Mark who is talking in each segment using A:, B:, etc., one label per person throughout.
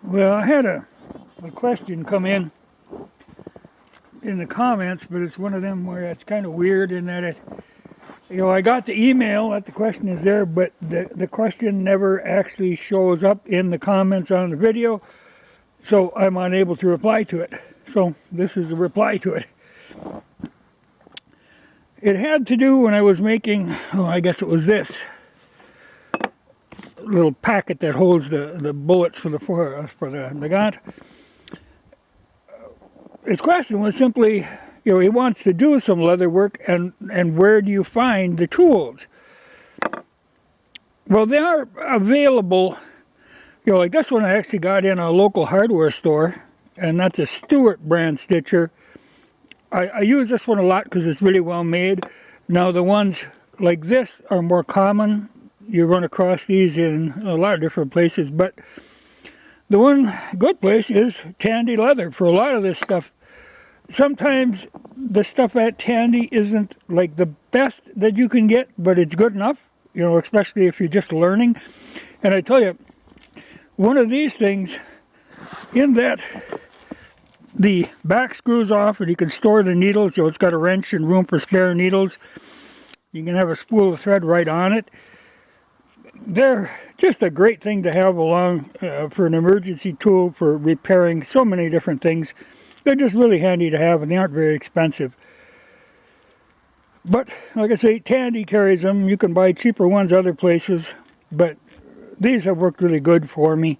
A: Well, I had a question come in the comments, but it's one of them where it's kind of weird in that I got the email that the question is there, but the question never actually shows up in the comments on the video, so I'm unable to reply to it. So this is a reply to it. It had to do when I was making, I guess it was this little packet that holds the bullets for the gun. His question was simply, he wants to do some leather work, and where do you find the tools? Well, they are available. Like this one I actually got in a local hardware store, and that's a Stewart brand stitcher. I use this one a lot because it's really well made. Now the ones like this are more common. You run across these in a lot of different places, but the one good place is Tandy Leather for a lot of this stuff. Sometimes the stuff at Tandy isn't like the best that you can get, but it's good enough, especially if you're just learning. And I tell you, one of these things, in that the back screws off and you can store the needles, it's got a wrench and room for spare needles. You can have a spool of thread right on it. They're just a great thing to have along for an emergency tool for repairing so many different things. They're just really handy to have, and they aren't very expensive. But like I say, Tandy carries them. You can buy cheaper ones other places, but these have worked really good for me.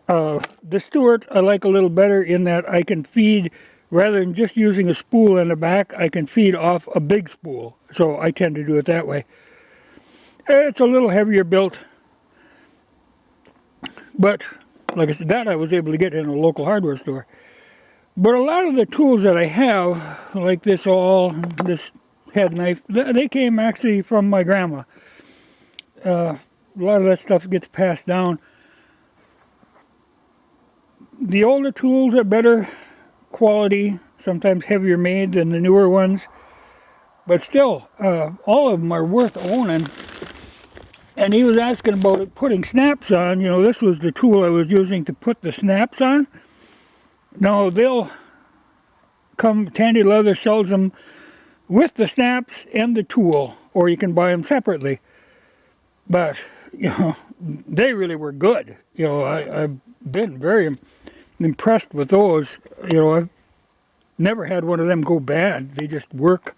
A: The Stewart I like a little better in that I can feed, rather than just using a spool in the back, I can feed off a big spool. So I tend to do it that way. It's a little heavier built, but like I said, that I was able to get in a local hardware store. But a lot of the tools that I have, like this head knife, they came actually from my grandma. A lot of that stuff gets passed down. The older tools are better quality, sometimes heavier made than the newer ones. But still, all of them are worth owning. And he was asking about putting snaps on. This was the tool I was using to put the snaps on. Now, Tandy Leather sells them with the snaps and the tool, or you can buy them separately. But, they really were good. I've been very impressed with those. I've never had one of them go bad. They just work.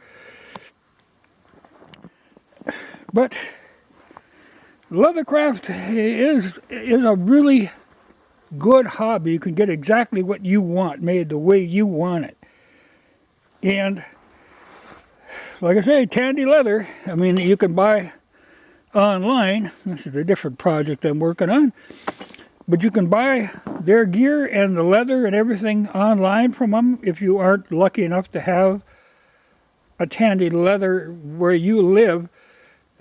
A: But leathercraft is a really good hobby. You can get exactly what you want made the way you want it. And like I say, Tandy Leather, you can buy online. This is a different project I'm working on. But you can buy their gear and the leather and everything online from them if you aren't lucky enough to have a Tandy Leather where you live.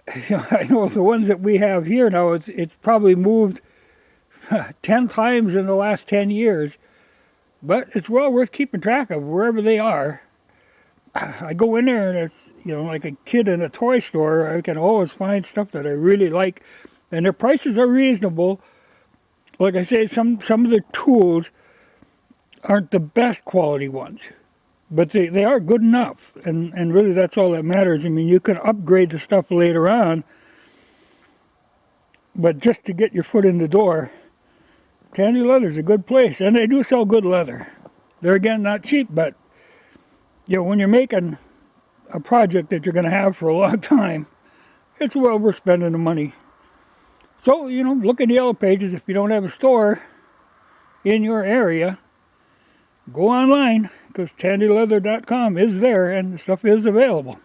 A: I know the ones that we have here now, it's probably moved 10 times in the last 10 years. But it's well worth keeping track of wherever they are. I go in there and it's, like a kid in a toy store. I can always find stuff that I really like. And their prices are reasonable. Like I say, some of the tools aren't the best quality ones. But they are good enough, and really that's all that matters. You can upgrade the stuff later on, but just to get your foot in the door, Tandy Leather is a good place, and they do sell good leather. They're, again, not cheap, but when you're making a project that you're going to have for a long time, it's well worth spending the money. So, look in the yellow pages. If you don't have a store in your area, go online, because tandyleather.com is there and the stuff is available.